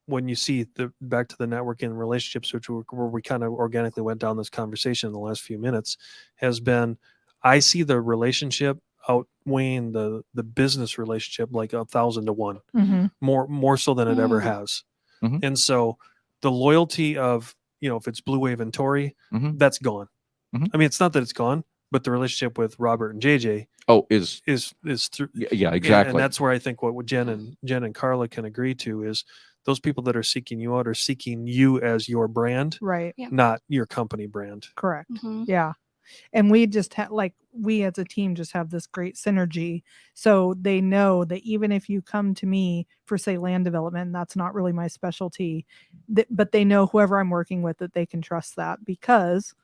when you see back to the networking relationships, where we kind of organically went down this conversation in the last few minutes, has been, I see the relationship outweighing the business relationship like 1,000 to 1, Mhm. more so than it ever Mm. has. Mhm. And so the loyalty of, if it's Blue Wave and Tori, Mhm. that's gone. Mhm. I mean, it's not that it's gone, but the relationship with Robert and JJ Oh, is through. yeah, exactly. And that's where I think what Jen and Carla can agree to is, those people that are seeking you out are seeking you as your brand, Right. Yeah. not your company brand. Correct. Mhm. Yeah. And we just we as a team just have this great synergy. So they know that even if you come to me for, say, land development, that's not really my specialty, but they know whoever I'm working with, that they can trust that because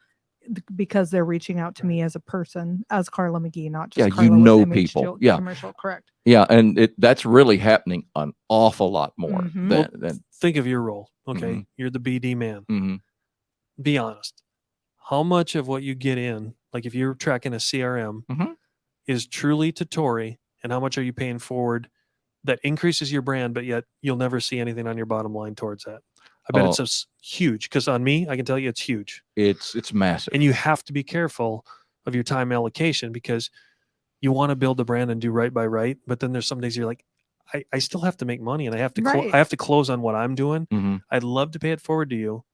they're reaching out to me as a person, as Carla Magee, not just Yeah, Carla with MHG people. Yeah. commercial. Correct. Yeah, and that's really happening an awful lot more Mhm. than Think of your role. Okay. Mhm. You're the BD man. Mhm. Be honest. How much of what you get in, like if you're tracking a CRM, Mhm. is truly to Tori, and how much are you paying forward that increases your brand, but yet you'll never see anything on your bottom line towards that? I bet Oh. it's huge, because on me, I can tell you it's huge. It's massive. And you have to be careful of your time allocation, because you want to build a brand and do right by right. But then there's some days you're like, I still have to make money and I have to Right. I have to close on what I'm doing. Mhm. I'd love to pay it forward to you,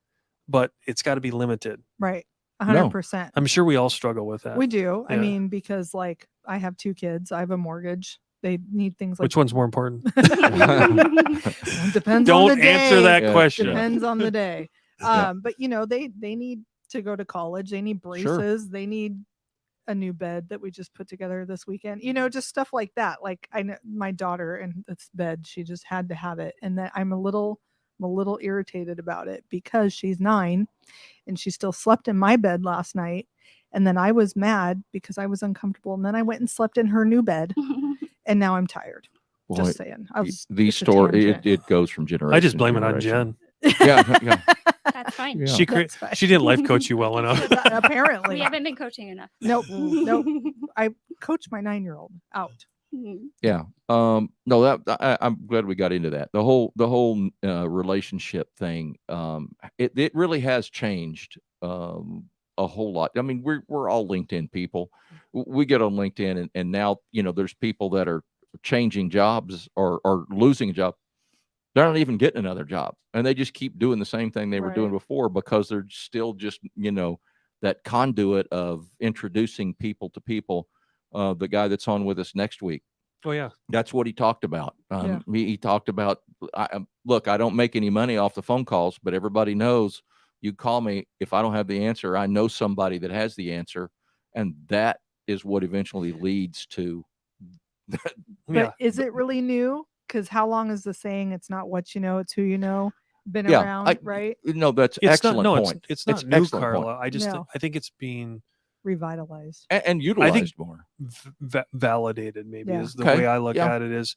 but it's got to be limited. Right. No. 100%. I'm sure we all struggle with that. We do. I Yeah. mean, because like I have 2 kids, I have a mortgage. They need things like Which one's more important? It depends on Don't the answer day. that Yeah. question. Depends on the day. Yeah. But you know, they need to go to college. They need braces. They need a new bed that we just put together this weekend. You know, just stuff like that. Like I know my daughter and this bed, she just had to have it. And that I'm a little irritated about it because she's 9 and she still slept in my bed last night. And then I was mad because I was uncomfortable. And then I went and slept in her new bed. And now I'm tired. Boy, Just saying. these it's a story tangent. it goes from generation. I just to blame it on generation. Jen. Yeah. That's fine. Yeah. She That's fine. she didn't life coach you well enough. Apparently. We haven't been coaching enough. Nope. I coach my 9-year-old out. Yeah. No, I'm glad we got into that. The whole relationship thing. It really has changed a whole lot. I mean, we're all LinkedIn people. We get on LinkedIn and now, you know, there's people that are changing jobs or losing a job. They're not even getting another job, and they just keep doing the same thing they were doing Right. before because they're still just, you know, that conduit of introducing people to people. The guy that's on with us next week. Oh yeah. That's what he talked about. He talked about, look, I don't make any money off the phone calls, but everybody knows you call me. If I don't have the answer, I know somebody that has the answer. And that is what eventually leads to. But is it really new? Because how long is the saying? It's not what you know, it's who you know. Been Yeah, around, right? No, that's It's excellent not, no, point. it's not It's new, excellent point. Carla. I just No. I think it's being Revitalized. And utilized more. validated. Maybe Yeah. is the Okay, way I look yeah. at it. Is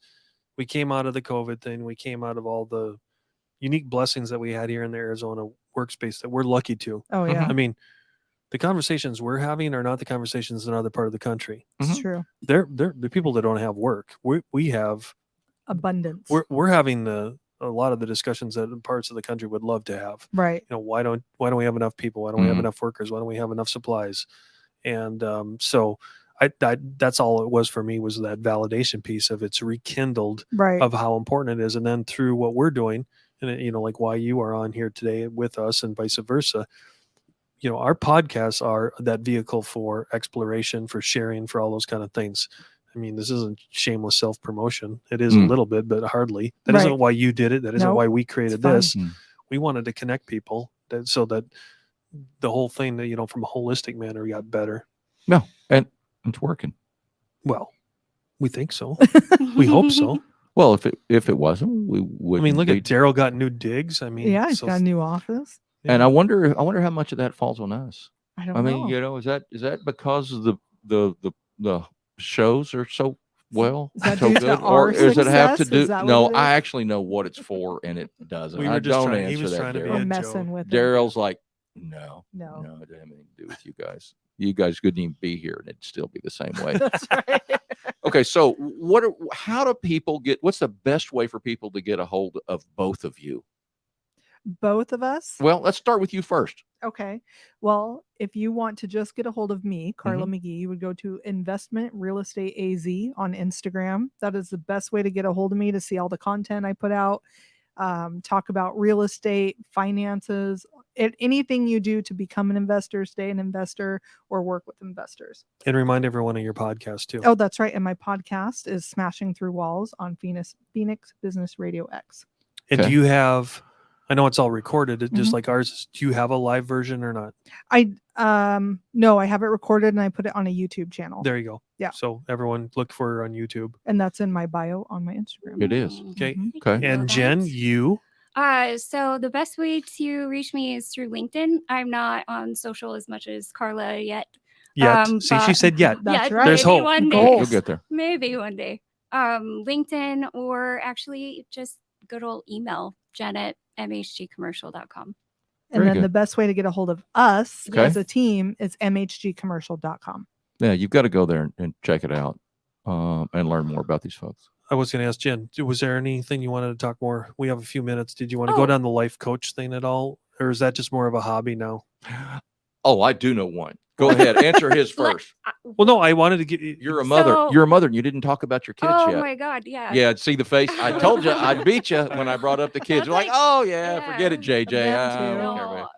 we came out of the COVID thing. We came out of all the unique blessings that we had here in the Arizona workspace that we're lucky to. Oh yeah, I mean, the conversations we're having are not the conversations in other part of the country. it's Mhm. true. They're the people that don't have work. We have Abundance. we're having a lot of the discussions that parts of the country would love to have. Right. You know, why don't we have enough people? Why don't we have Mhm. enough workers? Why don't we have enough supplies? And so that's all it was for me, was that validation piece of it's rekindled Right. of how important it is. And then through what we're doing, and you know, like why you are on here today with us and vice versa, you know, our podcasts are that vehicle for exploration, for sharing, for all those kind of things. I mean, this isn't shameless self-promotion. It is a Mm. little bit, but hardly. That Right. not why you did it. That isn't Nope. why we created fun. this. Mm. We wanted to connect people so that the whole thing that, you know, from a holistic manner got better. No, and it's working. Well, we think so. We hope so. Well, if it wasn't, we would. I mean, look at Daryl got new digs. I mean, Yeah, he's so- got a new office. And yeah. I wonder how much of that falls on us. I don't I mean, know. you know, is that because of the shows are so well, Is that so due to good, our or does it have to success? do? Is that what No, it I is? actually know what it's for, and it doesn't. We I were just don't trying- he answer was that, trying to be We're a Daryl. messing joke. with it. Daryl's like, no, No. it doesn't have anything to do with you guys. You guys couldn't even be here, and it'd still be the same way. That's right. Okay, so how do people what's the best way for people to get a hold of both of you? Both of us. Well, let's start with you first. Okay. Well, if you want to just get a hold of me, Carla Mm-hmm. Magee, you would go to Investment Real Estate AZ on Instagram. That is the best way to get a hold of me, to see all the content I put out, talk about real estate, finances, anything you do to become an investor, stay an investor, or work with investors. And remind everyone of your podcast too. Oh, that's right. And my podcast is Smashing Through Walls on Phoenix Business Radio X. And Okay. do you have, I know it's all recorded, just Mhm. like ours is, do you have a live version or not? No, I have it recorded and I put it on a YouTube channel. There you go. Yeah. So everyone look for it on YouTube. And that's in my bio on my Instagram. It is. Okay. Mhm. Okay. And Jen, you, So the best way to reach me is through LinkedIn. I'm not on social as much as Carla yet. yet. See, she but- said yet. That's Yeah, right. There's maybe hope. one day. Goals. You'll get there. Maybe one day. LinkedIn, or actually just good old email, jen@mhgcommercial.com. And Very then good. the best way to get a hold of us Okay. as a team is mhgcommercial.com. Yeah, you've got to go there and check it out and learn more about these folks. I was going to ask Jen, was there anything you wanted to talk more? We have a few minutes. Did you want to go Oh. down the life coach thing at all? Or is that just more of a hobby now? Oh, I do know one. Go ahead. Answer his Let- first. Well, no, I wanted to get You're a mother. So- You're a mother, and you didn't talk about your kids oh yet. my God, yeah. Yeah, see the face. I told you I'd beat you when I brought up the kids. That's You're like, like- oh yeah, forget it, Yeah. JJ. Them I too. don't care about No, it.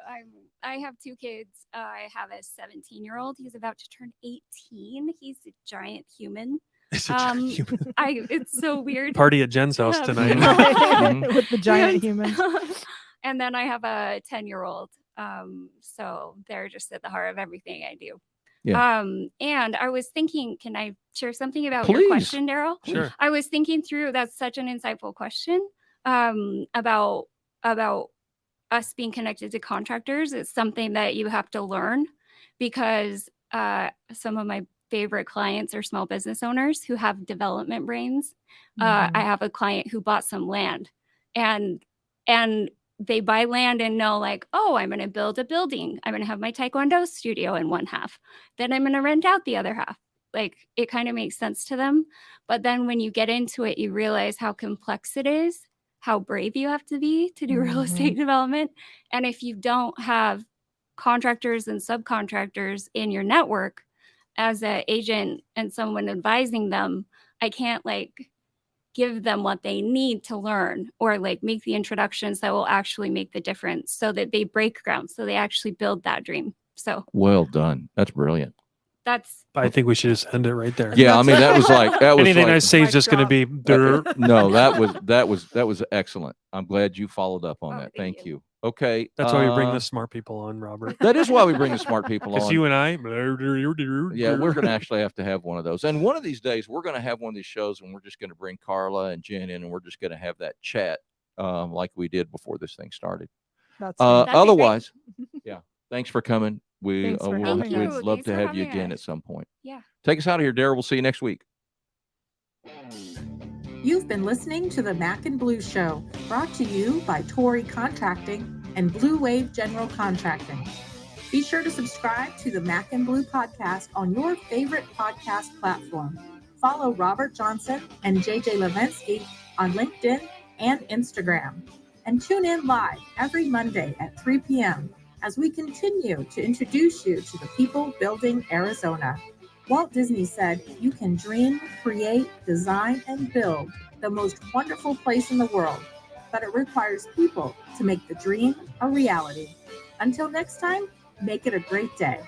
I have two kids. I have a 17-year-old. He's about to turn 18. He's a giant human. It's a giant Um, human. It's so weird. Party at Jen's house Yeah. tonight. Mhm. With the giant And- humans. And then I have a 10-year-old. So they're just at the heart of everything I do. Yeah. And I was thinking, can I share something about Please. your question, Daryl? Sure. I was thinking through, that's such an insightful question, about us being connected to contractors. It's something that you have to learn, because some of my favorite clients are small business owners who have development brains. I have a client who bought some land, and they buy land and know, like, oh, I'm going to build a building. I'm going to have my Taekwondo studio in one half. Then I'm going to rent out the other half. Like, it kind of makes sense to them. But then when you get into it, you realize how complex it is, how brave you have to be to do real estate development. And if you don't have contractors and subcontractors in your network as an agent and someone advising them, I can't like give them what they need to learn, or like make the introductions that will actually make the difference, so that they break ground, so they actually build that dream. So Well done. That's brilliant. that's I think we should just end it right there. Yeah, I mean that was Anything I like, say is Mic just going to drop. be dirt. no, that was excellent. I'm glad you followed up on Oh, that. thank Thank you. you. Okay. That's why we bring the smart people on, Robert. That is why we bring the smart people Because on. you and I. Yeah, we're going to actually have to have one of those. And one of these days, we're going to have one of these shows, and we're just going to bring Carla and Jen in, and we're just going to have that chat like we did before this thing started. That's That'd be great. Otherwise, yeah, thanks for coming. Thanks for We'd having us. love Thanks to for have you having again us. at some point. Yeah. Take us out of here, Darryl. We'll see you next week. You've been listening to the Mac and Blue Show, brought to you by Torrey Contracting and Blue Wave General Contracting. Be sure to subscribe to the Mac and Blue podcast on your favorite podcast platform. Follow Robert Johnson and JJ Levensky on LinkedIn and Instagram. And tune in live every Monday at 3 p.m. as we continue to introduce you to the people building Arizona. Walt Disney said, "You can dream, create, design, and build the most wonderful place in the world, but it requires people to make the dream a reality." Until next time, make it a great day.